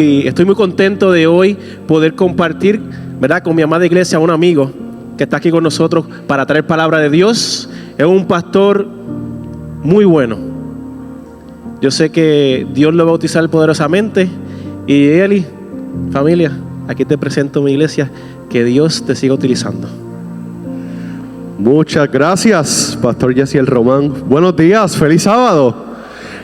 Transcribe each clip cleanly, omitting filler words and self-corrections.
Y estoy muy contento de hoy poder compartir, ¿verdad?, con mi amada iglesia, un amigo que está aquí con nosotros para traer palabra de Dios. Es un pastor muy bueno. Yo sé que Dios lo va a bautizar poderosamente. Y Eli, familia, aquí te presento mi iglesia. Que Dios te siga utilizando. Muchas gracias, Pastor Yesiel Román. Buenos días, feliz sábado.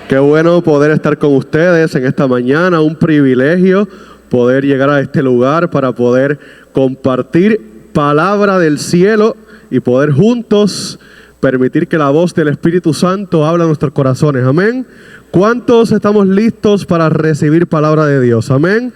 Qué bueno poder estar con ustedes en esta mañana. Un privilegio poder llegar a este lugar para poder compartir palabra del cielo y poder juntos permitir que la voz del Espíritu Santo hable a nuestros corazones. Amén. ¿Cuántos estamos listos para recibir palabra de Dios? Amén.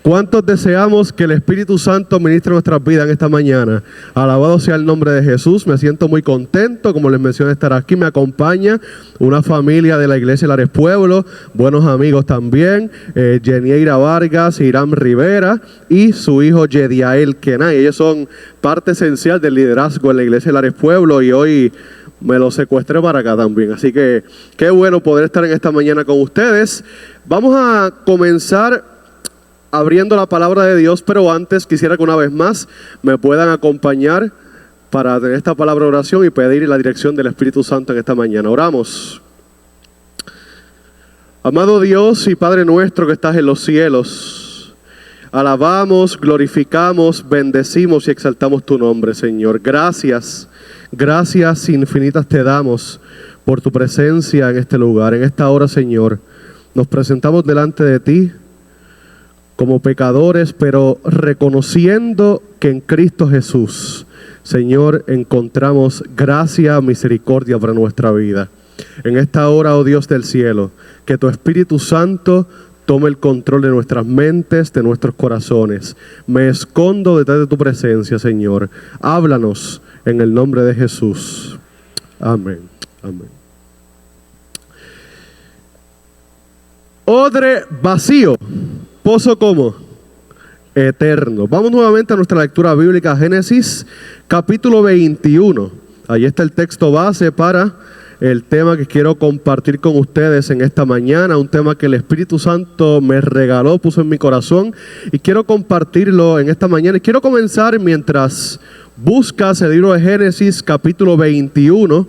¿Cuántos deseamos que el Espíritu Santo ministre nuestras vidas en esta mañana? Alabado sea el nombre de Jesús. Me siento muy contento, como les mencioné, estar aquí. Me acompaña una familia de la Iglesia Lares Pueblo, buenos amigos también, Jenieira Vargas, Hiram Rivera y su hijo Yediael Kenay. Ellos son parte esencial del liderazgo en la Iglesia Lares Pueblo y hoy me lo secuestré para acá también. Así que qué bueno poder estar en esta mañana con ustedes. Vamos a comenzar abriendo la palabra de Dios, pero antes quisiera que una vez más me puedan acompañar para tener esta palabra de oración y pedir la dirección del Espíritu Santo en esta mañana. Oramos. Amado Dios y Padre nuestro que estás en los cielos, alabamos, glorificamos, bendecimos y exaltamos tu nombre, Señor. Gracias infinitas te damos por tu presencia en este lugar. En esta hora, Señor, nos presentamos delante de ti como pecadores, pero reconociendo que en Cristo Jesús, Señor, encontramos gracia, misericordia para nuestra vida. En esta hora, oh Dios del cielo, que tu Espíritu Santo tome el control de nuestras mentes, de nuestros corazones. Me escondo detrás de tu presencia, Señor. Háblanos en el nombre de Jesús. Amén. Amén. Odre vacío, pozo como eterno. Vamos nuevamente a nuestra lectura bíblica, Génesis capítulo 21. Ahí está el texto base para el tema que quiero compartir con ustedes en esta mañana, un tema que el Espíritu Santo me regaló, puso en mi corazón y quiero compartirlo en esta mañana. Y quiero comenzar mientras buscas el libro de Génesis capítulo 21,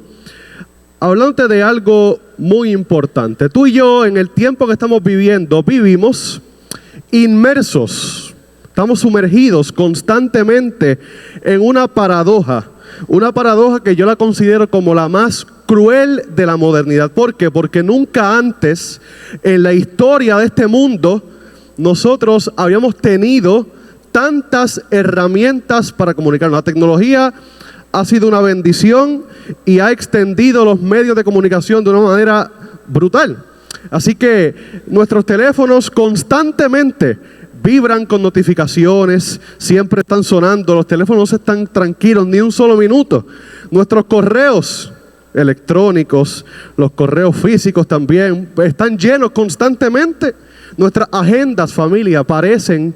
hablándote de algo muy importante. Tú y yo, en el tiempo que estamos viviendo, vivimos inmersos, estamos sumergidos constantemente en una paradoja que yo la considero como la más cruel de la modernidad. ¿Por qué? Porque nunca antes en la historia de este mundo nosotros habíamos tenido tantas herramientas para comunicarnos. La tecnología ha sido una bendición y ha extendido los medios de comunicación de una manera brutal. Así que nuestros teléfonos constantemente vibran con notificaciones, siempre están sonando, los teléfonos no están tranquilos ni un solo minuto. Nuestros correos electrónicos, los correos físicos también, están llenos constantemente. Nuestras agendas, familia, parecen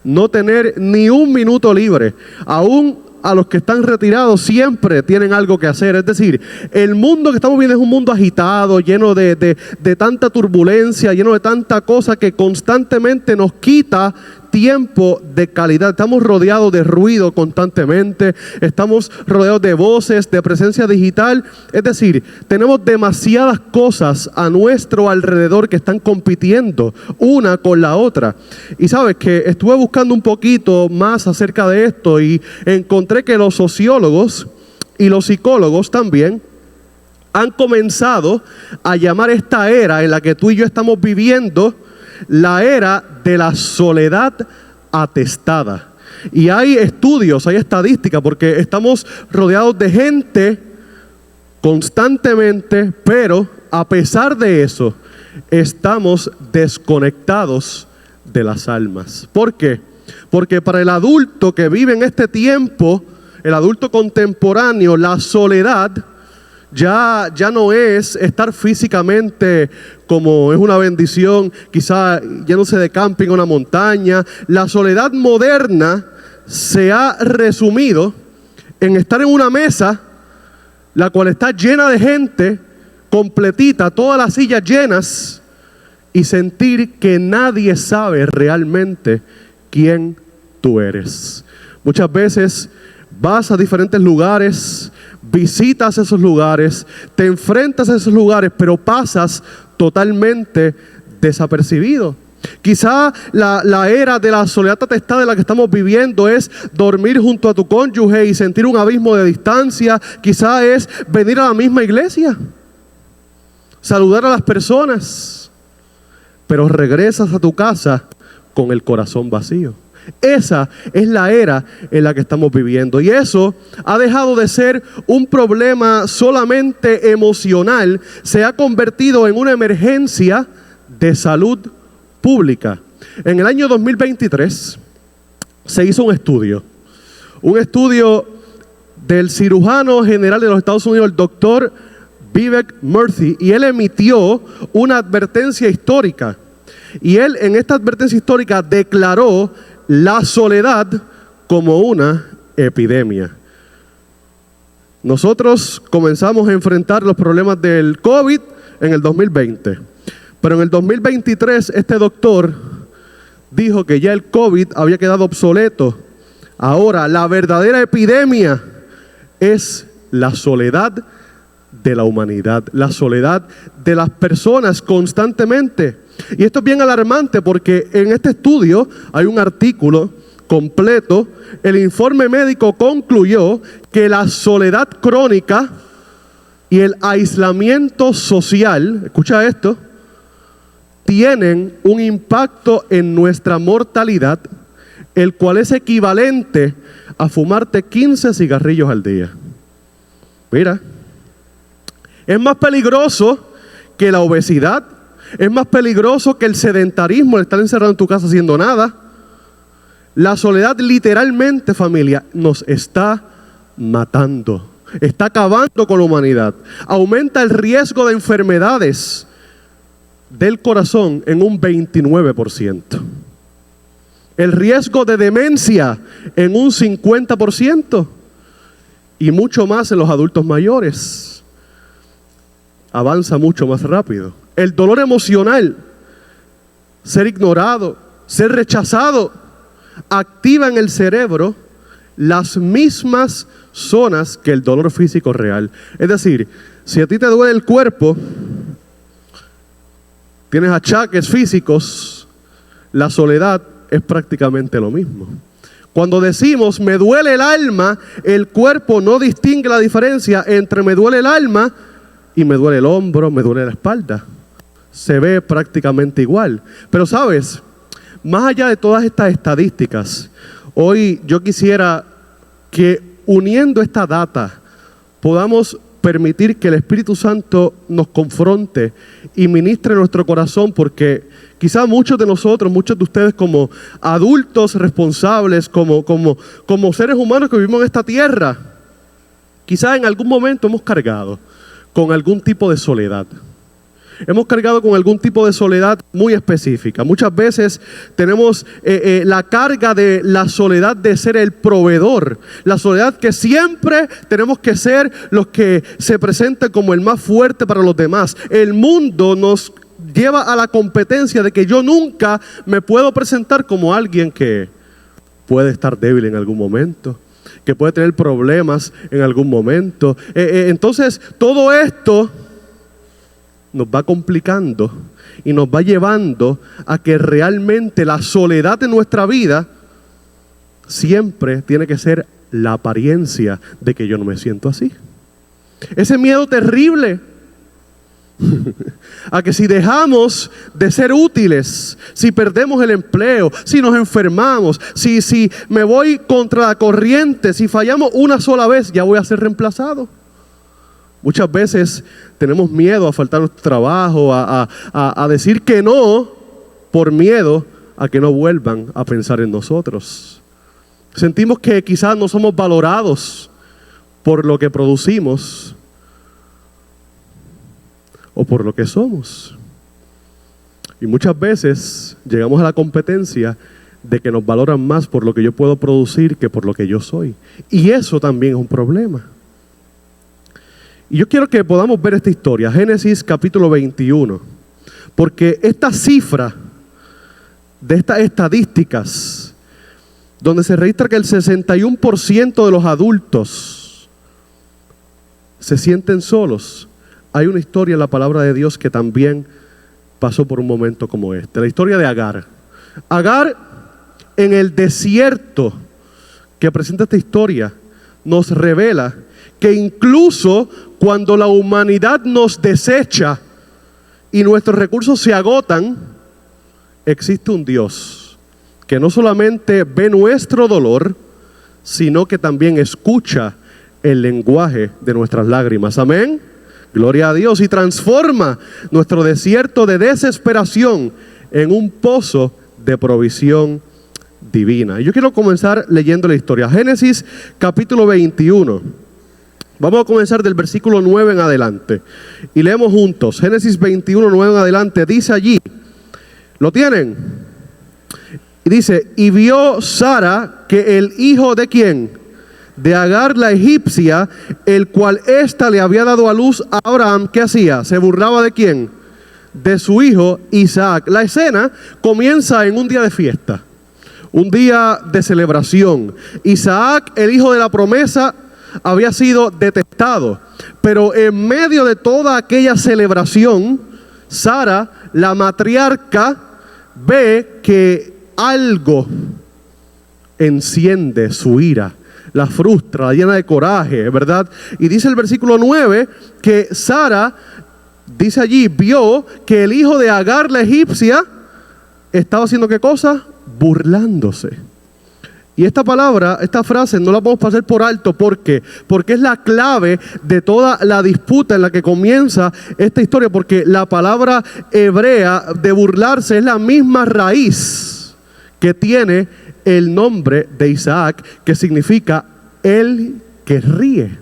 no tener ni un minuto libre. Aún a los que están retirados siempre tienen algo que hacer. Es decir, el mundo que estamos viendo es un mundo agitado, lleno de tanta turbulencia, lleno de tanta cosa que constantemente nos quita tiempo de calidad. Estamos rodeados de ruido constantemente, estamos rodeados de voces, de presencia digital. Es decir, tenemos demasiadas cosas a nuestro alrededor que están compitiendo una con la otra. Y sabes que estuve buscando un poquito más acerca de esto y encontré que los sociólogos y los psicólogos también han comenzado a llamar esta era en la que tú y yo estamos viviendo la era de la soledad atestada. Y hay estudios, hay estadísticas, porque estamos rodeados de gente constantemente, pero a pesar de eso, estamos desconectados de las almas. ¿Por qué? Porque para el adulto que vive en este tiempo, el adulto contemporáneo, la soledad ya no es estar físicamente como es una bendición, quizá yéndose de camping a una montaña. La soledad moderna se ha resumido en estar en una mesa, la cual está llena de gente, completita, todas las sillas llenas, y sentir que nadie sabe realmente quién tú eres. Muchas veces vas a diferentes lugares, visitas esos lugares, te enfrentas a esos lugares, pero pasas totalmente desapercibido. Quizá la era de la soledad atestada de la que estamos viviendo es dormir junto a tu cónyuge y sentir un abismo de distancia. Quizá es venir a la misma iglesia, saludar a las personas, pero regresas a tu casa con el corazón vacío. Esa es la era en la que estamos viviendo, y eso ha dejado de ser un problema solamente emocional, se ha convertido en una emergencia de salud pública. En el año 2023 se hizo un estudio del cirujano general de los Estados Unidos, el doctor Vivek Murthy, y él emitió una advertencia histórica. Y él en esta advertencia histórica declaró la soledad como una epidemia. Nosotros comenzamos a enfrentar los problemas del COVID en el 2020. Pero en el 2023 este doctor dijo que ya el COVID había quedado obsoleto. Ahora la verdadera epidemia es la soledad de la humanidad, la soledad de las personas constantemente. Y esto es bien alarmante porque en este estudio hay un artículo completo. El informe médico concluyó que la soledad crónica y el aislamiento social, escucha esto, tienen un impacto en nuestra mortalidad, el cual es equivalente a fumarte 15 cigarrillos al día. Mira, es más peligroso que la obesidad, es más peligroso que el sedentarismo, el estar encerrado en tu casa haciendo nada. La soledad literalmente, familia, nos está matando, está acabando con la humanidad. Aumenta el riesgo de enfermedades del corazón en un 29%. El riesgo de demencia en un 50%. Y mucho más en los adultos mayores. Avanza mucho más rápido. El dolor emocional, ser ignorado, ser rechazado, activa en el cerebro las mismas zonas que el dolor físico real. Es decir, si a ti te duele el cuerpo, tienes achaques físicos, la soledad es prácticamente lo mismo. Cuando decimos me duele el alma, el cuerpo no distingue la diferencia entre me duele el alma y me duele el hombro, me duele la espalda. Se ve prácticamente igual. Pero sabes, más allá de todas estas estadísticas, hoy yo quisiera que uniendo esta data podamos permitir que el Espíritu Santo nos confronte y ministre nuestro corazón, porque quizá muchos de nosotros, muchos de ustedes como adultos responsables, como seres humanos que vivimos en esta tierra, quizá en algún momento hemos cargado con algún tipo de soledad. Hemos cargado con algún tipo de soledad muy específica. Muchas veces tenemos la carga de la soledad de ser el proveedor. La soledad que siempre tenemos que ser los que se presenten como el más fuerte para los demás. El mundo nos lleva a la competencia de que yo nunca me puedo presentar como alguien que puede estar débil en algún momento, que puede tener problemas en algún momento. Entonces todo esto nos va complicando y nos va llevando a que realmente la soledad de nuestra vida siempre tiene que ser la apariencia de que yo no me siento así. Ese miedo terrible a que si dejamos de ser útiles, si perdemos el empleo, si nos enfermamos, si me voy contra la corriente, si fallamos una sola vez, ya voy a ser reemplazado. Muchas veces tenemos miedo a faltar nuestro trabajo, a decir que no, por miedo a que no vuelvan a pensar en nosotros. Sentimos que quizás no somos valorados por lo que producimos o por lo que somos. Y muchas veces llegamos a la competencia de que nos valoran más por lo que yo puedo producir que por lo que yo soy. Y eso también es un problema. Y yo quiero que podamos ver esta historia, Génesis capítulo 21. Porque esta cifra de estas estadísticas, donde se registra que el 61% de los adultos se sienten solos, hay una historia en la palabra de Dios que también pasó por un momento como este. La historia de Agar. Agar, en el desierto que presenta esta historia, nos revela que incluso cuando la humanidad nos desecha y nuestros recursos se agotan, existe un Dios que no solamente ve nuestro dolor, sino que también escucha el lenguaje de nuestras lágrimas. Amén. Gloria a Dios. Y transforma nuestro desierto de desesperación en un pozo de provisión divina. Y yo quiero comenzar leyendo la historia. Génesis capítulo 21. Vamos a comenzar del versículo 9 en adelante. Y leemos juntos. Génesis 21, 9 en adelante. Dice allí. ¿Lo tienen? Y dice, y vio Sara que el hijo de ¿quién? De Agar la egipcia, el cual ésta le había dado a luz a Abraham, ¿qué hacía? ¿Se burlaba de quién? De su hijo Isaac. La escena comienza en un día de fiesta, un día de celebración. Isaac, el hijo de la promesa, había sido detestado, pero en medio de toda aquella celebración, Sara, la matriarca, ve que algo enciende su ira, la frustra, la llena de coraje, ¿verdad? Y dice el versículo 9 que Sara, dice allí, vio que el hijo de Agar la egipcia estaba haciendo ¿qué cosa? Burlándose. Y esta palabra, esta frase no la podemos pasar por alto. ¿Por qué? Porque es la clave de toda la disputa en la que comienza esta historia. Porque la palabra hebrea de burlarse es la misma raíz que tiene el nombre de Isaac, que significa el que ríe.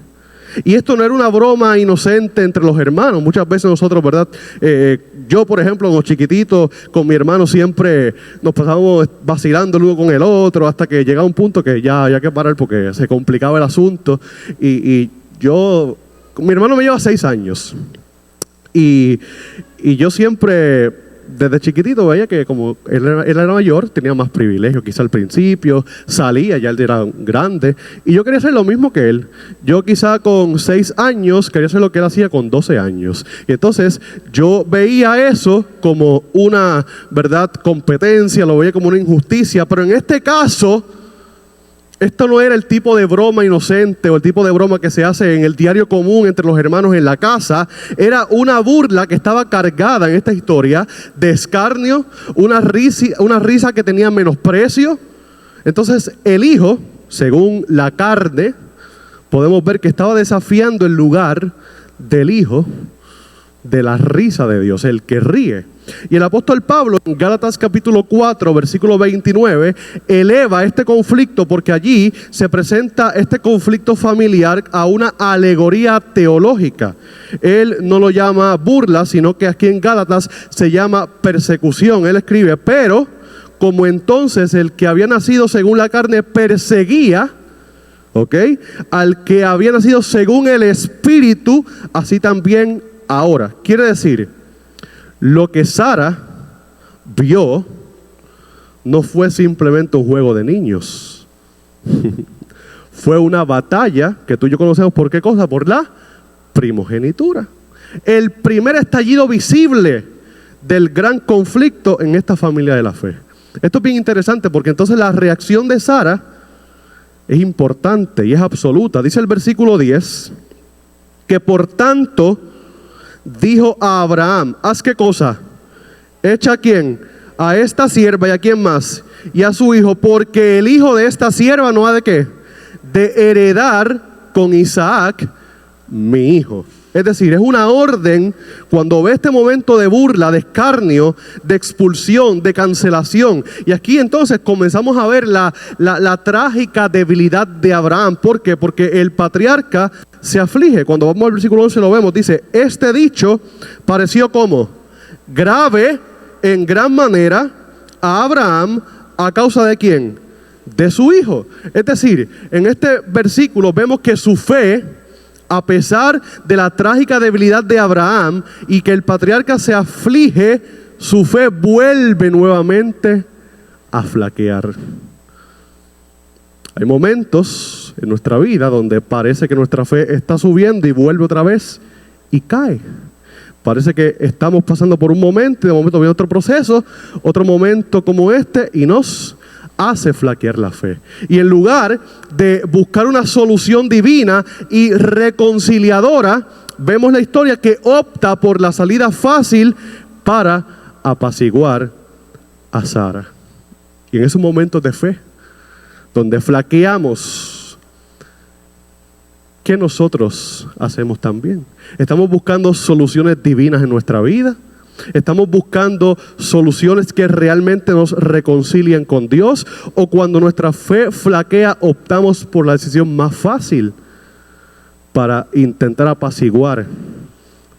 Y esto no era una broma inocente entre los hermanos. Muchas veces nosotros, ¿verdad? Yo, por ejemplo, con los chiquititos, con mi hermano siempre nos pasábamos vacilando el uno con el otro hasta que llegaba un punto que ya había que parar porque se complicaba el asunto. Y mi hermano me lleva 6 años. Y yo siempre, desde chiquitito, veía que como él era mayor, tenía más privilegios, quizá al principio, salía, ya él era grande, y yo quería hacer lo mismo que él. Yo quizá con 6 años quería hacer lo que él hacía con 12 años. Y entonces yo veía eso como una, ¿verdad?, competencia, lo veía como una injusticia, pero en este caso, esto no era el tipo de broma inocente o el tipo de broma que se hace en el diario común entre los hermanos en la casa. Era una burla que estaba cargada en esta historia de escarnio, una risa que tenía menosprecio. Entonces el hijo, según la carne, podemos ver que estaba desafiando el lugar del hijo de la risa de Dios, el que ríe. Y el apóstol Pablo en Gálatas capítulo 4 versículo 29 eleva este conflicto, porque allí se presenta este conflicto familiar a una alegoría teológica. Él no lo llama burla, sino que aquí en Gálatas se llama persecución. Él escribe, pero como entonces el que había nacido según la carne perseguía, ¿ok?, al que había nacido según el Espíritu, así también ahora. Quiere decir, lo que Sara vio no fue simplemente un juego de niños. Fue una batalla que tú y yo conocemos. ¿Por qué cosa? Por la primogenitura. El primer estallido visible del gran conflicto en esta familia de la fe. Esto es bien interesante porque entonces la reacción de Sara es importante y es absoluta. Dice el versículo 10 que por tanto dijo a Abraham, ¿haz qué cosa? Echa a quién, a esta sierva y a quién más, y a su hijo, porque el hijo de esta sierva no ha de qué, de heredar con Isaac mi hijo. Es decir, es una orden cuando ve este momento de burla, de escarnio, de expulsión, de cancelación. Y aquí entonces comenzamos a ver la trágica debilidad de Abraham. ¿Por qué? Porque el patriarca se aflige. Cuando vamos al versículo 11 lo vemos, dice, este dicho pareció como grave en gran manera a Abraham a causa de ¿quién? De su hijo. Es decir, en este versículo vemos que su fe A pesar de la trágica debilidad de Abraham y que el patriarca se aflige, su fe vuelve nuevamente a flaquear. Hay momentos en nuestra vida donde parece que nuestra fe está subiendo y vuelve otra vez y cae. Parece que estamos pasando por un momento y de momento viene otro proceso, otro momento como este y nos hace flaquear la fe. Y en lugar de buscar una solución divina y reconciliadora, vemos la historia que opta por la salida fácil para apaciguar a Sara. Y en esos momentos de fe, donde flaqueamos, ¿qué nosotros hacemos también? Estamos buscando soluciones divinas en nuestra vida. Estamos buscando soluciones que realmente nos reconcilien con Dios, o cuando nuestra fe flaquea optamos por la decisión más fácil para intentar apaciguar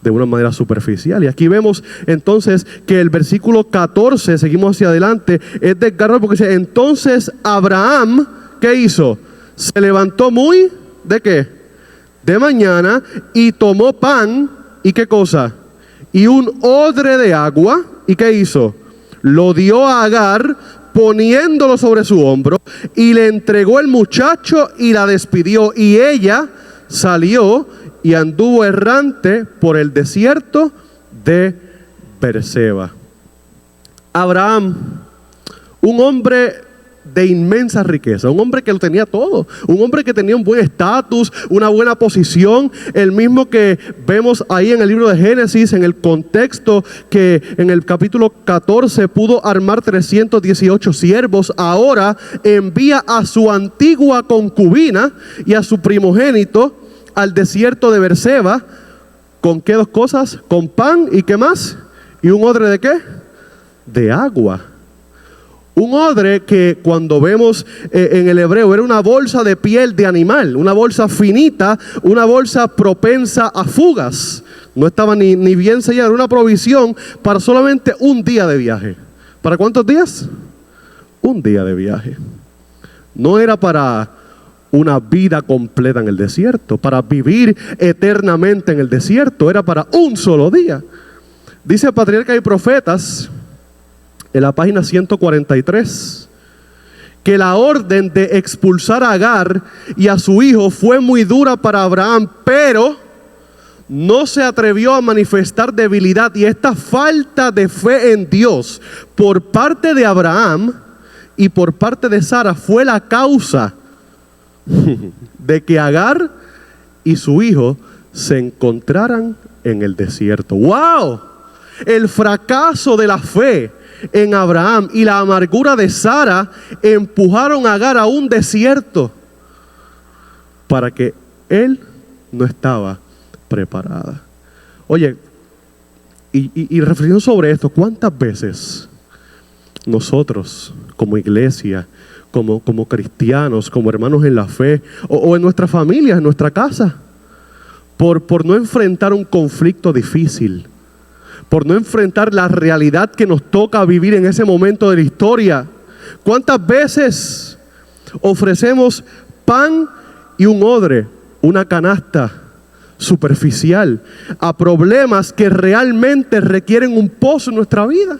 de una manera superficial. Y aquí vemos entonces que el versículo 14, seguimos hacia adelante, es desgarrador porque dice: entonces Abraham, ¿qué hizo? Se levantó muy, ¿de qué? De mañana, y tomó pan, ¿y qué cosa? Y un odre de agua, ¿y qué hizo? Lo dio a Agar, poniéndolo sobre su hombro, y le entregó el muchacho y la despidió. Y ella salió y anduvo errante por el desierto de Berseba. Abraham, un hombre de inmensa riqueza, un hombre que lo tenía todo, un hombre que tenía un buen estatus, una buena posición, el mismo que vemos ahí en el libro de Génesis, en el contexto que en el capítulo 14 pudo armar 318 siervos. Ahora envía a su antigua concubina y a su primogénito al desierto de Berseba. ¿Con qué dos cosas? Con pan y ¿qué más? ¿Y un odre de qué? De agua. Un odre que cuando vemos en el hebreo era una bolsa de piel de animal, una bolsa finita, una bolsa propensa a fugas. No estaba ni bien sellada, era una provisión para solamente un día de viaje. ¿Para cuántos días? Un día de viaje. No era para una vida completa en el desierto, para vivir eternamente en el desierto, era para un solo día. Dice Patriarcas y Profetas, en la página 143, que la orden de expulsar a Agar y a su hijo fue muy dura para Abraham, pero no se atrevió a manifestar debilidad, y esta falta de fe en Dios por parte de Abraham y por parte de Sara fue la causa de que Agar y su hijo se encontraran en el desierto. ¡Wow! El fracaso de la fe en Abraham y la amargura de Sara empujaron a Agar a un desierto para que él no estaba preparada. Oye, y reflexión sobre esto: ¿cuántas veces nosotros como iglesia, como cristianos, como hermanos en la fe, o en nuestra familia, en nuestra casa, por no enfrentar un conflicto difícil, por no enfrentar la realidad que nos toca vivir en ese momento de la historia, cuántas veces ofrecemos pan y un odre, una canasta superficial, a problemas que realmente requieren un pozo en nuestra vida?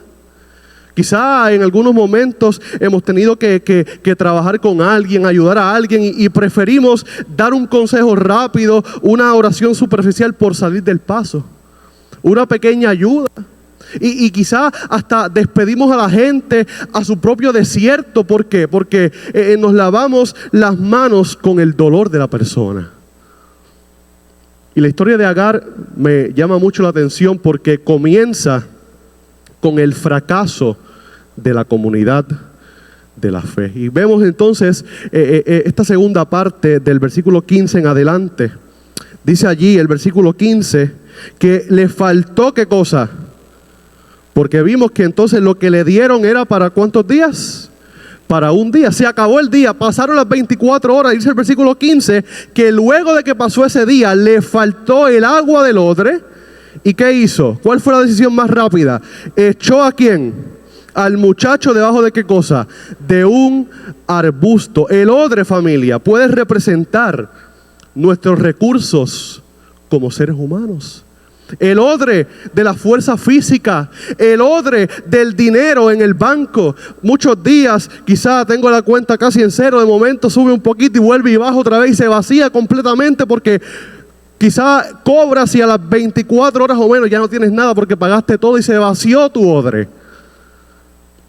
Quizá en algunos momentos hemos tenido que trabajar con alguien, ayudar a alguien, y preferimos dar un consejo rápido, una oración superficial por salir del paso, una pequeña ayuda. Y quizá hasta despedimos a la gente a su propio desierto. ¿Por qué? Porque nos lavamos las manos con el dolor de la persona. Y la historia de Agar me llama mucho la atención porque comienza con el fracaso de la comunidad de la fe. Y vemos entonces esta segunda parte del versículo 15 en adelante. Dice allí el versículo 15 que le faltó ¿qué cosa? Porque vimos que entonces lo que le dieron era ¿para cuántos días? Para un día. Se acabó el día, pasaron las 24 horas. Dice el versículo 15 que luego de que pasó ese día le faltó el agua del odre. ¿Y qué hizo? ¿Cuál fue la decisión más rápida? ¿Echó a quién? Al muchacho debajo de ¿qué cosa? De un arbusto. El odre, familia, puede representar nuestros recursos como seres humanos. El odre de la fuerza física, el odre del dinero en el banco. Muchos días quizá tengo la cuenta casi en cero, de momento sube un poquito y vuelve y baja otra vez y se vacía completamente porque quizá cobras y a las 24 horas o menos ya no tienes nada porque pagaste todo y se vació tu odre.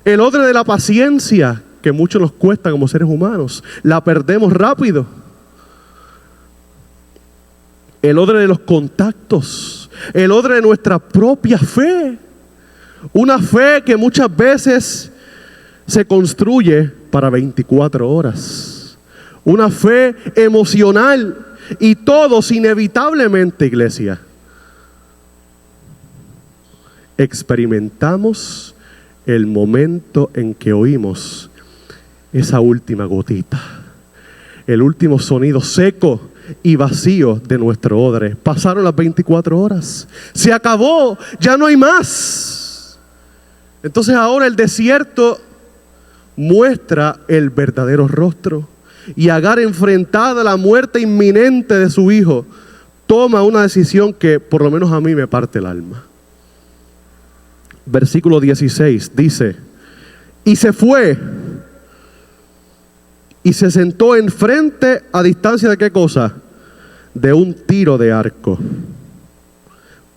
El odre de la paciencia, que mucho nos cuesta como seres humanos, la perdemos rápido. El odre de los contactos, el odre de nuestra propia fe. Una fe que muchas veces se construye para 24 horas. Una fe emocional y todos inevitablemente, iglesia, experimentamos el momento en que oímos esa última gotita, el último sonido seco y vacío de nuestro odre. Pasaron las 24 horas, se acabó, ya no hay más. Entonces ahora el desierto muestra el verdadero rostro, y Agar, enfrentada a la muerte inminente de su hijo, toma una decisión que por lo menos a mí me parte el alma. Versículo 16 dice: y se fue y se sentó enfrente, a distancia de ¿qué cosa? De un tiro de arco,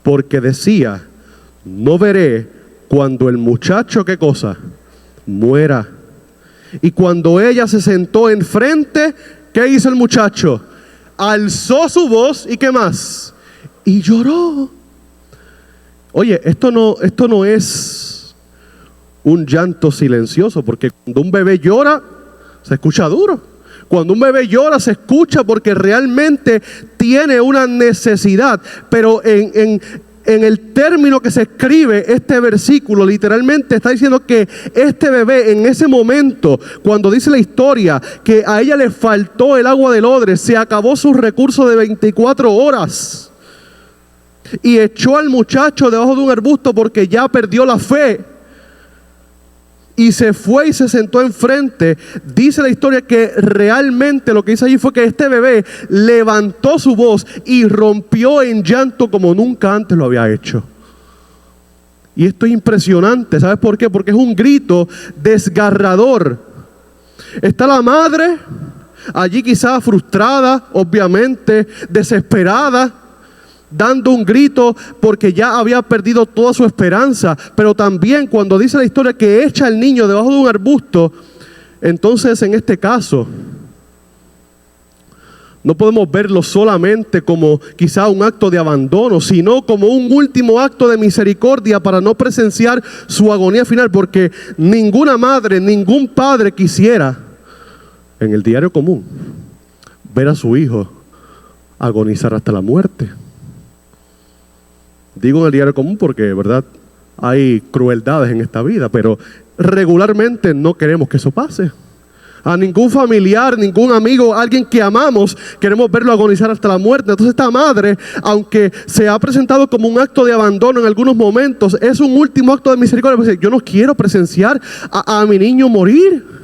porque decía: no veré cuando el muchacho ¿qué cosa? Muera. Y cuando ella se sentó enfrente, ¿qué hizo el muchacho? Alzó su voz y ¿qué más? Y lloró. Oye, esto no es un llanto silencioso, porque cuando un bebé llora, se escucha duro. Cuando un bebé llora, se escucha porque realmente tiene una necesidad. Pero en el término que se escribe este versículo, literalmente está diciendo que este bebé en ese momento, cuando dice la historia que a ella le faltó el agua del odre, se acabó su recurso de 24 horas y echó al muchacho debajo de un arbusto porque ya perdió la fe. Y se fue y se sentó enfrente. Dice la historia que realmente lo que dice allí fue que este bebé levantó su voz y rompió en llanto como nunca antes lo había hecho. Y esto es impresionante. ¿Sabes por qué? Porque es un grito desgarrador. Está la madre allí quizás frustrada, obviamente, desesperada, dando un grito porque ya había perdido toda su esperanza. Pero también cuando dice la historia que echa al niño debajo de un arbusto, entonces en este caso no podemos verlo solamente como quizá un acto de abandono, sino como un último acto de misericordia para no presenciar su agonía final, porque ninguna madre, ningún padre quisiera en el diario común ver a su hijo agonizar hasta la muerte. Digo en el diario común porque, ¿verdad?, hay crueldades en esta vida, pero regularmente no queremos que eso pase. A ningún familiar, ningún amigo, alguien que amamos, queremos verlo agonizar hasta la muerte. Entonces esta madre, aunque se ha presentado como un acto de abandono en algunos momentos, es un último acto de misericordia. Porque yo no quiero presenciar a mi niño morir.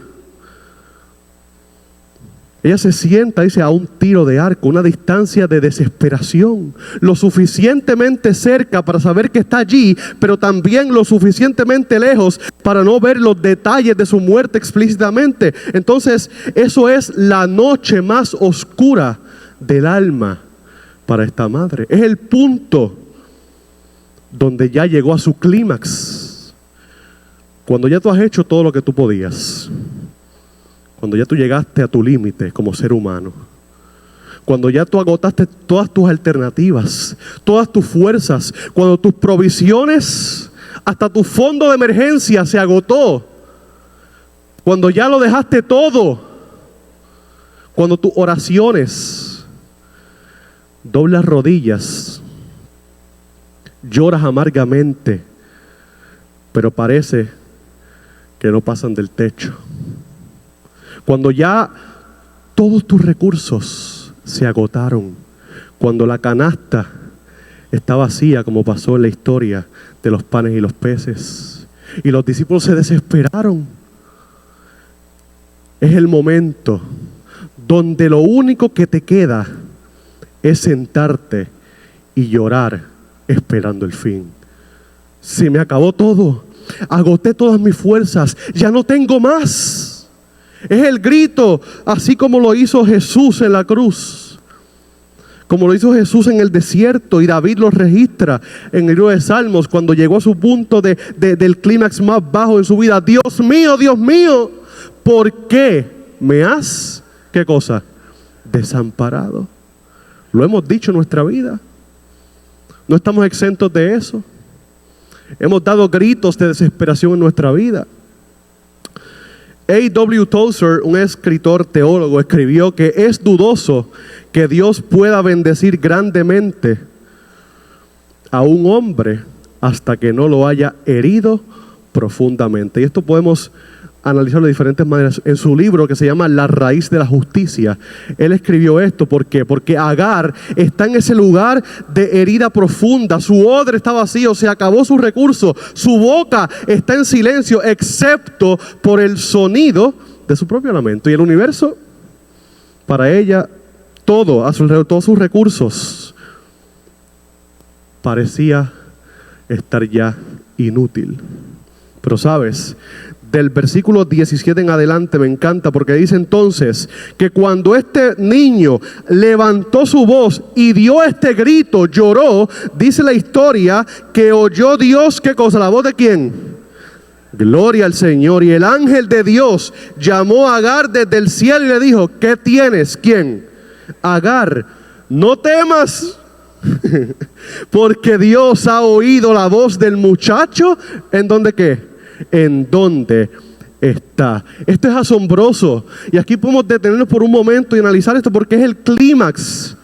Ella se sienta, dice, a un tiro de arco, una distancia de desesperación, lo suficientemente cerca para saber que está allí, pero también lo suficientemente lejos para no ver los detalles de su muerte explícitamente. Entonces, eso es la noche más oscura del alma para esta madre. Es el punto donde ya llegó a su clímax, cuando ya tú has hecho todo lo que tú podías. Cuando ya tú llegaste a tu límite como ser humano. Cuando ya tú agotaste todas tus alternativas, todas tus fuerzas. Cuando tus provisiones, hasta tu fondo de emergencia se agotó. Cuando ya lo dejaste todo. Cuando tus oraciones, doblas rodillas, lloras amargamente, pero parece que no pasan del techo. Cuando ya todos tus recursos se agotaron, cuando la canasta está vacía, como pasó en la historia de los panes y los peces, y los discípulos se desesperaron, es el momento donde lo único que te queda es sentarte y llorar esperando el fin. Se me acabó todo, agoté todas mis fuerzas, ya no tengo más. Es el grito, así como lo hizo Jesús en la cruz, como lo hizo Jesús en el desierto, y David lo registra en el libro de Salmos cuando llegó a su punto del clímax más bajo en su vida. Dios mío, ¿por qué me has, qué cosa? Desamparado. Lo hemos dicho en nuestra vida. No estamos exentos de eso. Hemos dado gritos de desesperación en nuestra vida. A.W. Tozer, un escritor teólogo, escribió que es dudoso que Dios pueda bendecir grandemente a un hombre hasta que no lo haya herido profundamente. Y esto podemos analizarlo de diferentes maneras. En su libro que se llama La raíz de la justicia, él escribió esto. ¿Por qué? Porque Agar está en ese lugar de herida profunda. Su odre está vacío, se acabó su recurso. Su boca está en silencio, excepto por el sonido de su propio lamento. Y el universo, para ella, todo a su alrededor, todos sus recursos, parecía estar ya inútil. Pero sabes, del versículo 17 en adelante me encanta, porque dice entonces que cuando este niño levantó su voz y dio este grito, lloró, dice la historia que oyó Dios, ¿qué cosa? ¿La voz de quién? Gloria al Señor. Y el ángel de Dios llamó a Agar desde el cielo y le dijo, ¿qué tienes? ¿Quién? Agar, no temas, porque Dios ha oído la voz del muchacho. ¿En dónde qué? En dónde está. Esto es asombroso, y aquí podemos detenernos por un momento y analizar esto, porque es el clímax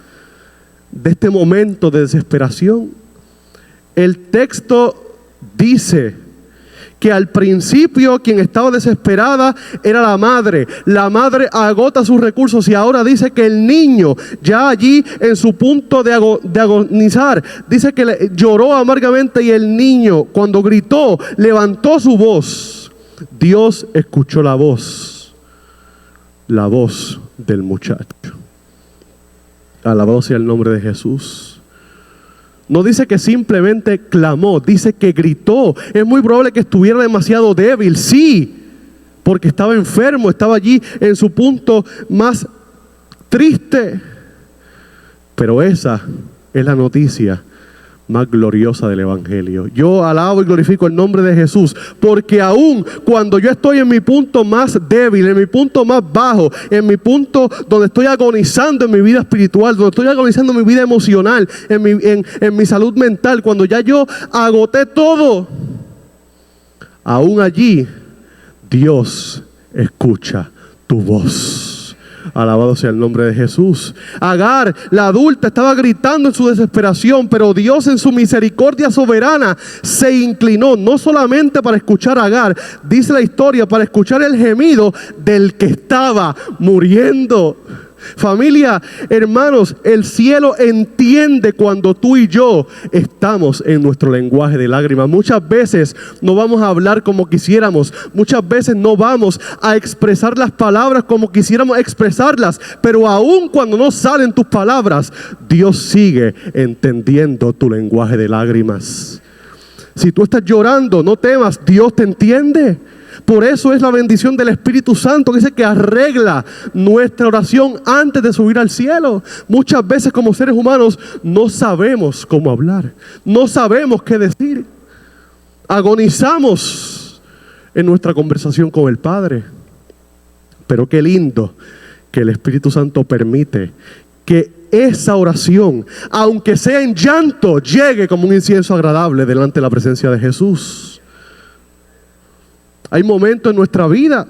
de este momento de desesperación. El texto dice que al principio quien estaba desesperada era la madre. La madre agota sus recursos, y ahora dice que el niño, ya allí en su punto de agonizar, dice que lloró amargamente, y el niño cuando gritó, levantó su voz. Dios escuchó la voz del muchacho. Alabado sea el nombre de Jesús. No dice que simplemente clamó, dice que gritó. Es muy probable que estuviera demasiado débil, sí, porque estaba enfermo, estaba allí en su punto más triste. Pero esa es la noticia más gloriosa del Evangelio. Yo alabo y glorifico el nombre de Jesús, porque aún cuando yo estoy en mi punto más débil, en mi punto más bajo, en mi punto donde estoy agonizando en mi vida espiritual, donde estoy agonizando en mi vida emocional, en mi salud mental, cuando ya yo agoté todo, aún allí Dios escucha tu voz. Alabado sea el nombre de Jesús. Agar, la adulta, estaba gritando en su desesperación, pero Dios en su misericordia soberana se inclinó no solamente para escuchar a Agar, dice la historia, para escuchar el gemido del que estaba muriendo. Familia, hermanos, el cielo entiende cuando tú y yo estamos en nuestro lenguaje de lágrimas. Muchas veces no vamos a hablar como quisiéramos, muchas veces no vamos a expresar las palabras como quisiéramos expresarlas, pero aun cuando no salen tus palabras, Dios sigue entendiendo tu lenguaje de lágrimas. Si tú estás llorando, no temas, Dios te entiende. Por eso es la bendición del Espíritu Santo, que dice que arregla nuestra oración antes de subir al cielo. Muchas veces como seres humanos no sabemos cómo hablar, no sabemos qué decir. Agonizamos en nuestra conversación con el Padre. Pero qué lindo que el Espíritu Santo permite que esa oración, aunque sea en llanto, llegue como un incienso agradable delante de la presencia de Jesús. Hay momentos en nuestra vida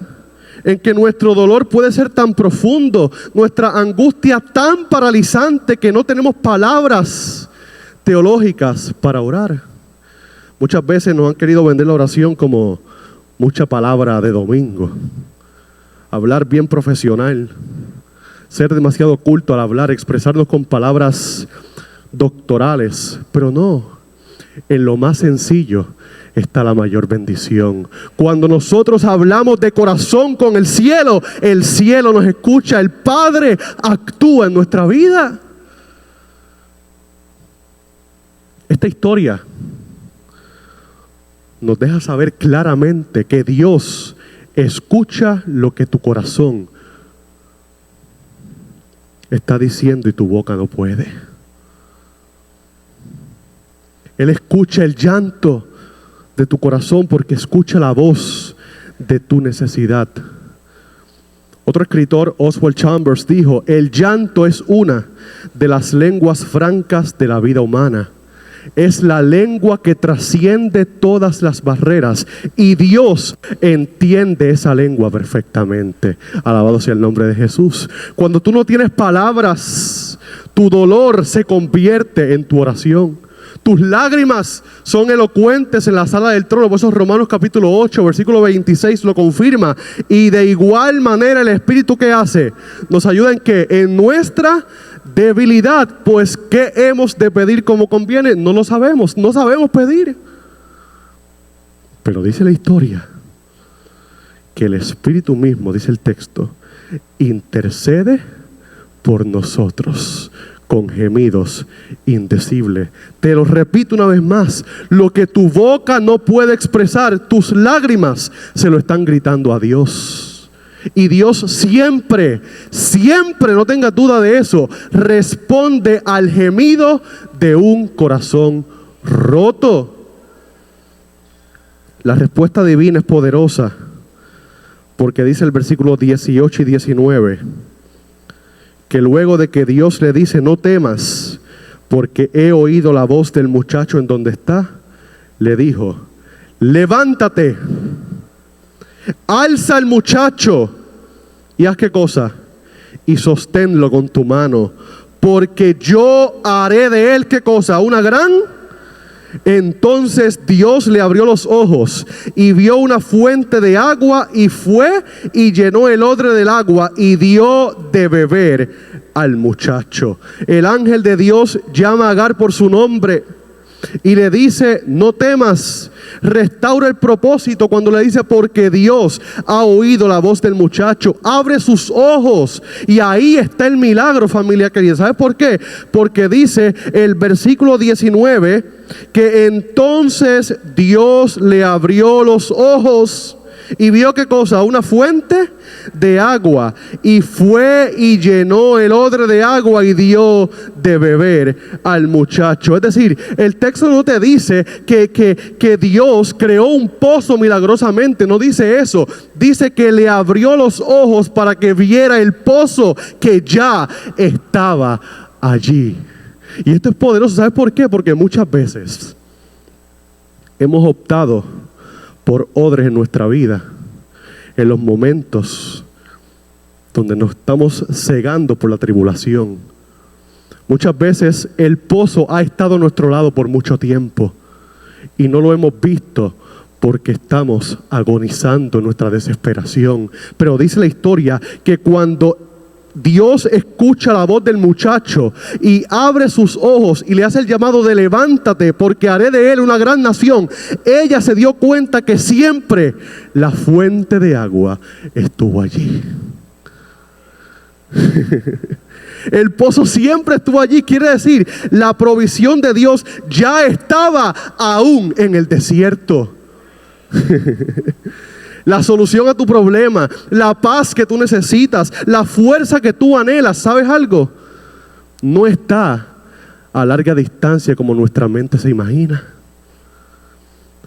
en que nuestro dolor puede ser tan profundo, nuestra angustia tan paralizante, que no tenemos palabras teológicas para orar. Muchas veces nos han querido vender la oración como mucha palabra de domingo, hablar bien profesional, ser demasiado culto al hablar, expresarnos con palabras doctorales, pero no, en lo más sencillo está la mayor bendición. Cuando nosotros hablamos de corazón con el cielo nos escucha, el Padre actúa en nuestra vida. Esta historia nos deja saber claramente que Dios escucha lo que tu corazón está diciendo y tu boca no puede. Él escucha el llanto de tu corazón porque escucha la voz de tu necesidad. Otro escritor, Oswald Chambers, dijo: el llanto es una de las lenguas francas de la vida humana. Es la lengua que trasciende todas las barreras y Dios entiende esa lengua perfectamente. Alabado sea el nombre de Jesús. Cuando tú no tienes palabras, tu dolor se convierte en tu oración. Tus lágrimas son elocuentes en la sala del trono. Por eso Romanos capítulo 8, versículo 26 lo confirma. Y de igual manera el Espíritu, ¿qué hace? Nos ayuda en que en nuestra debilidad, pues ¿qué hemos de pedir como conviene? No lo sabemos, no sabemos pedir. Pero dice la historia que el Espíritu mismo, dice el texto, intercede por nosotros con gemidos indecibles. Te lo repito una vez más: lo que tu boca no puede expresar, tus lágrimas se lo están gritando a Dios. Y Dios siempre, siempre, no tengas duda de eso, responde al gemido de un corazón roto. La respuesta divina es poderosa, porque dice el versículo 18 y 19, que luego de que Dios le dice: no temas, porque he oído la voz del muchacho en donde está, le dijo: levántate, alza al muchacho y haz qué cosa, y sosténlo con tu mano, porque yo haré de él qué cosa, una gran. Entonces Dios le abrió los ojos y vio una fuente de agua, y fue y llenó el odre del agua y dio de beber al muchacho. El ángel de Dios llama a Agar por su nombre y le dice: no temas. Restaura el propósito cuando le dice: porque Dios ha oído la voz del muchacho. Abre sus ojos, y ahí está el milagro, familia querida. ¿Sabes por qué? Porque dice el versículo 19 que entonces Dios le abrió los ojos y vio qué cosa, una fuente de agua, y fue y llenó el odre de agua y dio de beber al muchacho. Es decir, el texto no te dice que Dios creó un pozo milagrosamente, no dice eso. Dice que le abrió los ojos para que viera el pozo que ya estaba allí. Y esto es poderoso. ¿Sabes por qué? Porque muchas veces hemos optado por odres en nuestra vida, en los momentos donde nos estamos cegando por la tribulación. Muchas veces el pozo ha estado a nuestro lado por mucho tiempo y no lo hemos visto porque estamos agonizando en nuestra desesperación. Pero dice la historia que cuando Dios escucha la voz del muchacho y abre sus ojos y le hace el llamado de levántate, porque haré de él una gran nación, ella se dio cuenta que siempre la fuente de agua estuvo allí. El pozo siempre estuvo allí. Quiere decir, la provisión de Dios ya estaba aún en el desierto. La solución a tu problema, la paz que tú necesitas, la fuerza que tú anhelas, ¿sabes algo? No está a larga distancia como nuestra mente se imagina.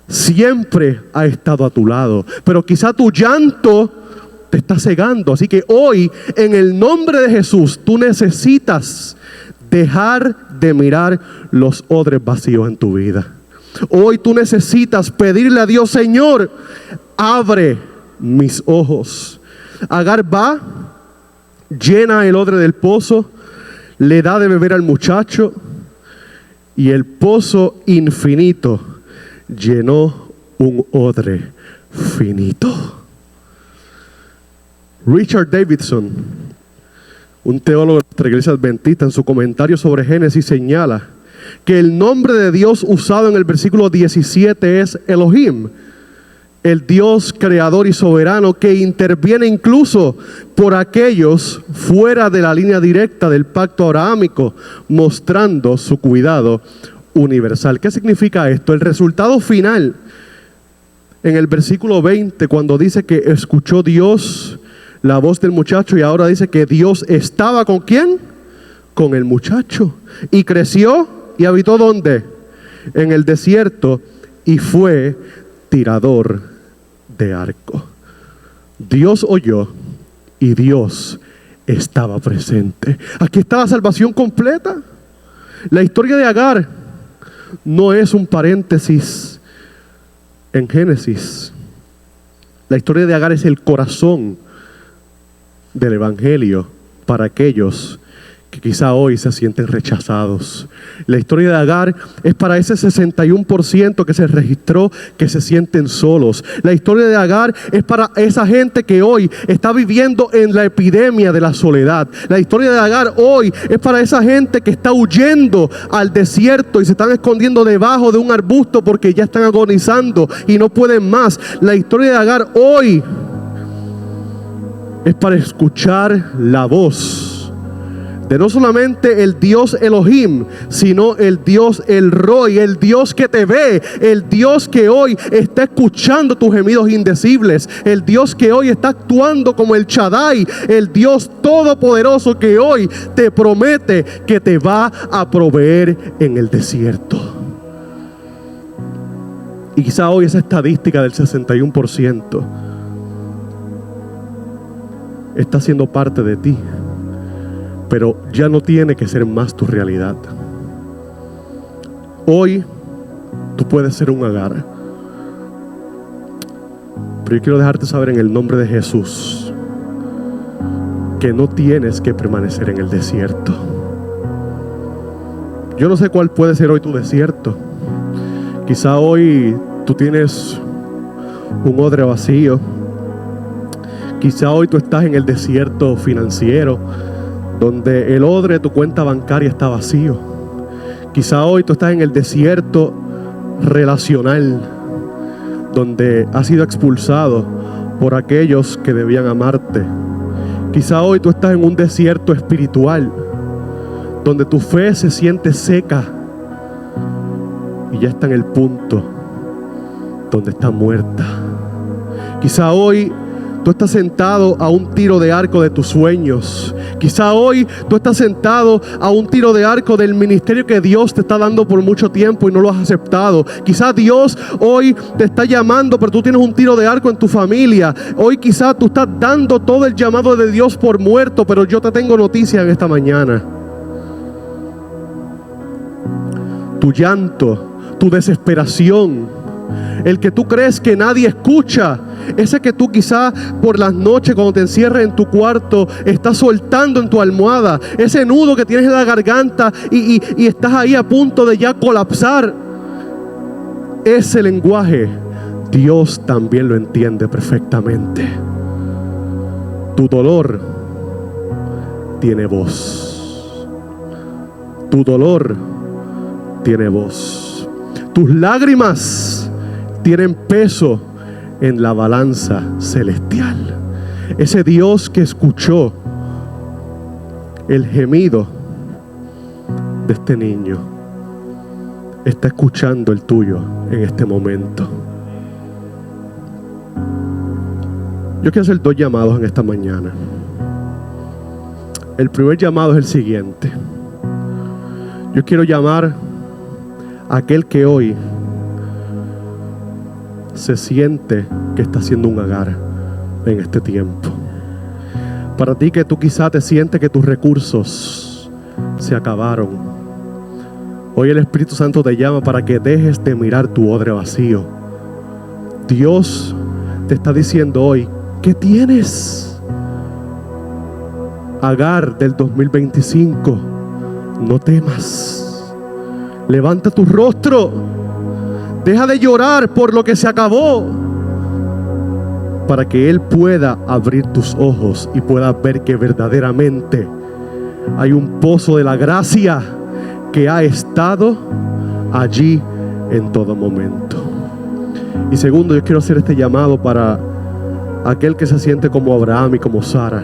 Siempre ha estado a tu lado, pero quizá tu llanto te está cegando. Así que hoy, en el nombre de Jesús, tú necesitas dejar de mirar los odres vacíos en tu vida. Hoy tú necesitas pedirle a Dios: Señor, abre mis ojos. Agar va, llena el odre del pozo, le da de beber al muchacho, y el pozo infinito llenó un odre finito. Richard Davidson, un teólogo de nuestra iglesia adventista, en su comentario sobre Génesis señala que el nombre de Dios usado en el versículo 17 es Elohim, el Dios creador y soberano que interviene incluso por aquellos fuera de la línea directa del pacto abrahámico, mostrando su cuidado universal. ¿Qué significa esto? El resultado final en el versículo 20, cuando dice que escuchó Dios la voz del muchacho, y ahora dice que Dios estaba ¿con quién? Con el muchacho. Y creció y habitó ¿dónde? En el desierto, y fue tirador de arco. Dios oyó y Dios estaba presente. Aquí está la salvación completa. La historia de Agar no es un paréntesis en Génesis. La historia de Agar es el corazón del evangelio para aquellos que quizá hoy se sienten rechazados. La historia de Agar es para ese 61% que se registró que se sienten solos. La historia de Agar es para esa gente que hoy está viviendo en la epidemia de la soledad. La historia de Agar hoy es para esa gente que está huyendo al desierto y se están escondiendo debajo de un arbusto porque ya están agonizando y no pueden más. La historia de Agar hoy es para escuchar la voz de no solamente el Dios Elohim, sino el Dios El Roi, el Dios que te ve, el Dios que hoy está escuchando tus gemidos indecibles, el Dios que hoy está actuando como el Shaddai, el Dios todopoderoso que hoy te promete que te va a proveer en el desierto. Y quizá hoy esa estadística del 61% está siendo parte de ti, pero ya no tiene que ser más tu realidad. Hoy tú puedes ser un Agar, pero yo quiero dejarte saber en el nombre de Jesús que no tienes que permanecer en el desierto. Yo no sé cuál puede ser hoy tu desierto. Quizá hoy tú tienes un odre vacío. Quizá hoy tú estás en el desierto financiero, donde el odre de tu cuenta bancaria está vacío. Quizá hoy tú estás en el desierto relacional, donde has sido expulsado por aquellos que debían amarte. Quizá hoy tú estás en un desierto espiritual, donde tu fe se siente seca y ya está en el punto donde está muerta. Quizá hoy tú estás sentado a un tiro de arco de tus sueños. Quizá hoy tú estás sentado a un tiro de arco del ministerio que Dios te está dando por mucho tiempo y no lo has aceptado. Quizá Dios hoy te está llamando, pero tú tienes un tiro de arco en tu familia. Hoy quizá tú estás dando todo el llamado de Dios por muerto, pero yo te tengo noticia en esta mañana. Tu llanto, tu desesperación, el que tú crees que nadie escucha, ese que tú quizá por las noches cuando te encierras en tu cuarto estás soltando en tu almohada, ese nudo que tienes en la garganta y estás ahí a punto de ya colapsar, ese lenguaje Dios también lo entiende perfectamente. Tu dolor tiene voz. Tu dolor tiene voz. Tus lágrimas tienen peso en la balanza celestial. Ese Dios que escuchó el gemido de este niño está escuchando el tuyo en este momento. Yo quiero hacer 2 llamados en esta mañana. El primer llamado es el siguiente. Yo quiero llamar a aquel que hoy se siente que está siendo un Agar en este tiempo. Para ti que tú quizá te sientes que tus recursos se acabaron, hoy el Espíritu Santo te llama para que dejes de mirar tu odre vacío. Dios te está diciendo hoy: ¿qué tienes? Agar del 2025, no temas. Levanta tu rostro. Deja de llorar por lo que se acabó, para que Él pueda abrir tus ojos y pueda ver que verdaderamente hay un pozo de la gracia que ha estado allí en todo momento. Y segundo, yo quiero hacer este llamado para aquel que se siente como Abraham y como Sara.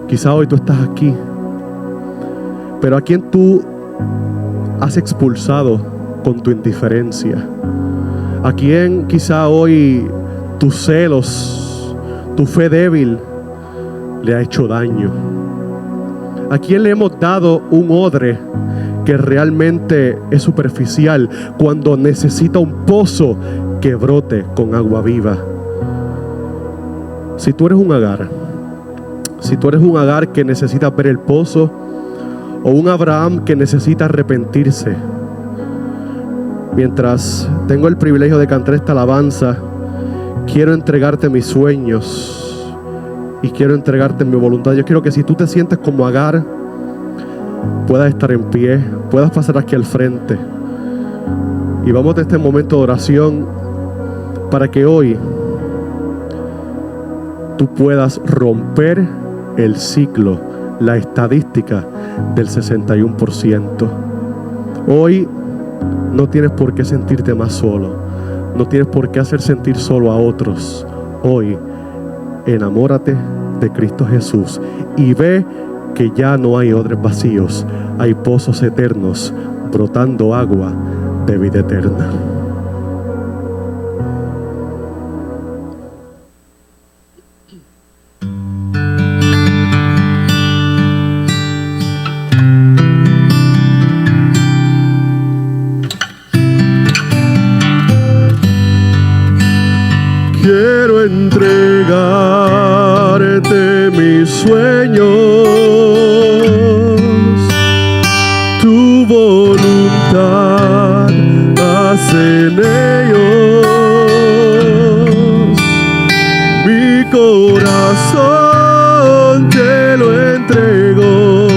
Quizá hoy tú estás aquí, pero a quien tú has expulsado con tu indiferencia? ¿A quién quizá hoy tus celos, tu fe débil le ha hecho daño? ¿A quién le hemos dado un odre que realmente es superficial cuando necesita un pozo que brote con agua viva? Si tú eres un Agar, si tú eres un Agar que necesita ver el pozo, o un Abraham que necesita arrepentirse, mientras tengo el privilegio de cantar esta alabanza, quiero entregarte mis sueños y quiero entregarte mi voluntad. Yo quiero que si tú te sientes como Agar, puedas estar en pie, puedas pasar aquí al frente. Y vamos a este momento de oración para que hoy tú puedas romper el ciclo, la estadística del 61%. Hoy no tienes por qué sentirte más solo. No tienes por qué hacer sentir solo a otros. Hoy, enamórate de Cristo Jesús y ve que ya no hay odres vacíos, hay pozos eternos brotando agua de vida eterna. Quiero entregarte mis sueños, tu voluntad haz en ellos. Mi corazón te lo entrego.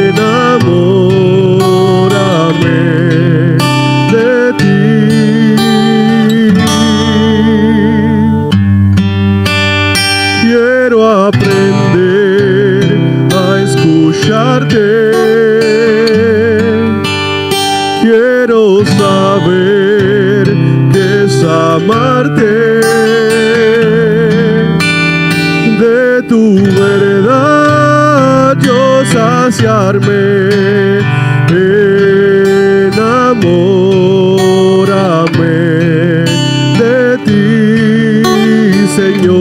Enamórame de ti. Quiero aprender a escucharte. Quiero saber qué es amarte. De tu verdad yo saciarme. Enamórame de ti, Señor.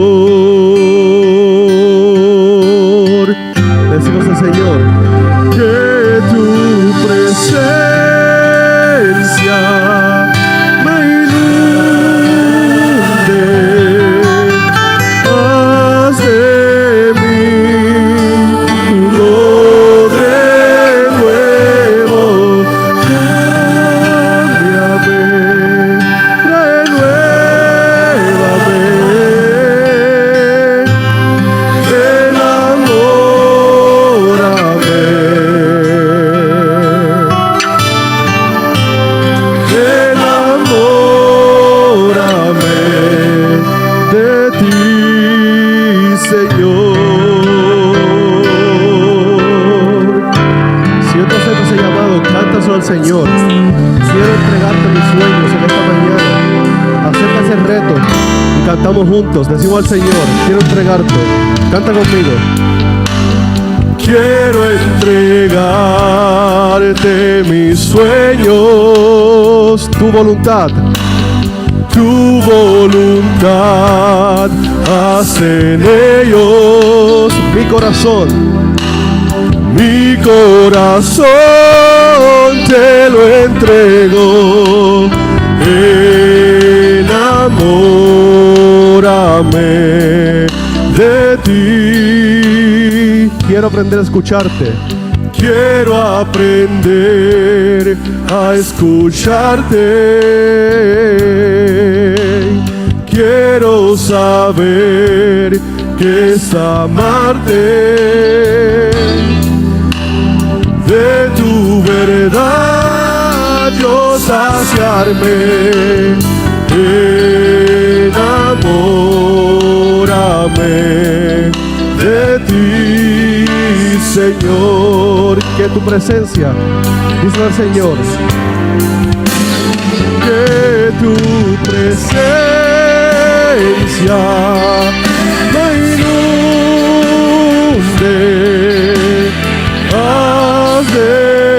Decimos al Señor que tu presencia me inunde. Haz de mí un odre nuevo. Cámbiame, renuévame. Enamórame de ti, Señor. Si yo te acepto ese llamado, cántaselo al Señor. Quiero entregarte mis sueños en esta mañana. Acepta ese reto y cantamos juntos. Decimos al Señor, quiero entregarte. Canta conmigo. Quiero entregarte mis sueños, tu voluntad haz en ellos. Mi corazón te lo entrego. Enamórame de ti. Quiero aprender a escucharte. Quiero aprender a escucharte. Quiero saber qué es amarte. De tu verdad yo saciarme. Enamórame de ti, Señor. Que tu presencia, dice el Señor, que tu presencia me inunde. Haz de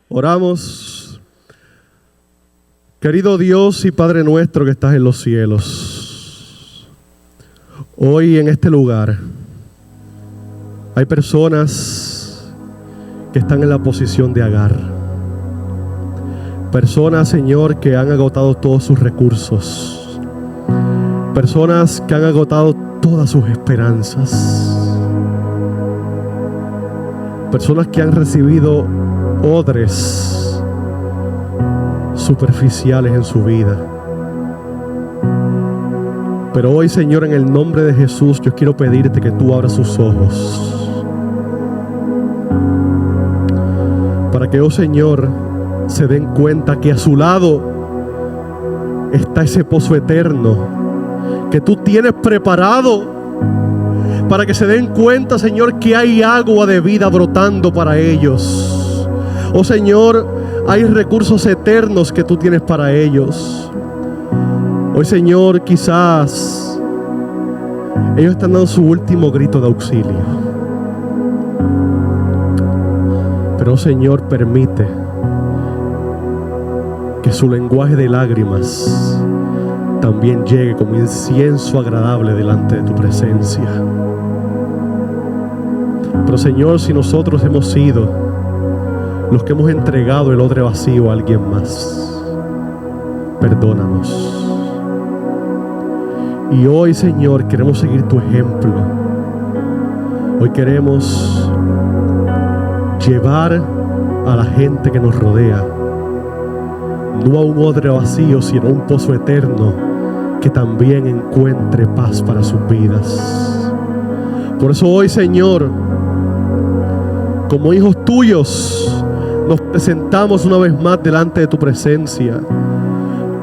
Oramos. Querido Dios y Padre nuestro que estás en los cielos, hoy en este lugar hay personas que están en la posición de Agar. Personas, Señor, que han agotado todos sus recursos. Personas que han agotado todas sus esperanzas. Personas que han recibido odres superficiales en su vida. Pero hoy, Señor, en el nombre de Jesús, yo quiero pedirte que tú abras sus ojos. Para que, oh Señor, se den cuenta que a su lado está ese pozo eterno que tú tienes preparado, para que se den cuenta, Señor, que hay agua de vida brotando para ellos. Oh Señor, hay recursos eternos que tú tienes para ellos. Hoy, Señor, quizás ellos están dando su último grito de auxilio. Pero, Señor, permite que su lenguaje de lágrimas también llegue como incienso agradable delante de tu presencia. Pero, Señor, si nosotros hemos sido los que hemos entregado el odre vacío a alguien más, perdónanos. Y hoy, Señor, queremos seguir tu ejemplo. Hoy queremos llevar a la gente que nos rodea no a un odre vacío, sino a un pozo eterno que también encuentre paz para sus vidas. Por eso hoy, Señor, como hijos tuyos, nos presentamos una vez más delante de tu presencia,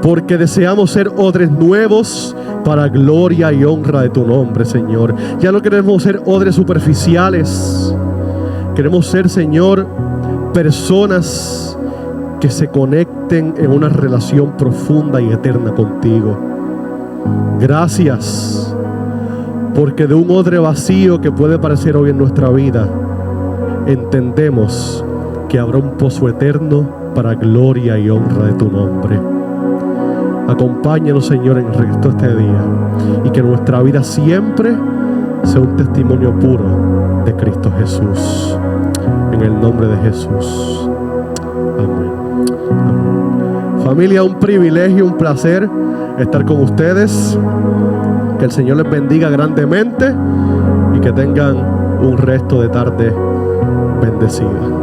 porque deseamos ser odres nuevos para gloria y honra de tu nombre, Señor. Ya no queremos ser odres superficiales. Queremos ser, Señor, personas que se conecten en una relación profunda y eterna contigo. Gracias, porque de un odre vacío que puede parecer hoy en nuestra vida, entendemos que habrá un pozo eterno para gloria y honra de tu nombre. Acompáñanos, Señor, en el resto de este día, y que nuestra vida siempre sea un testimonio puro de Cristo Jesús. En el nombre de Jesús. Amén. Amén. Familia, un privilegio, un placer estar con ustedes. Que el Señor les bendiga grandemente y que tengan un resto de tarde bendecida.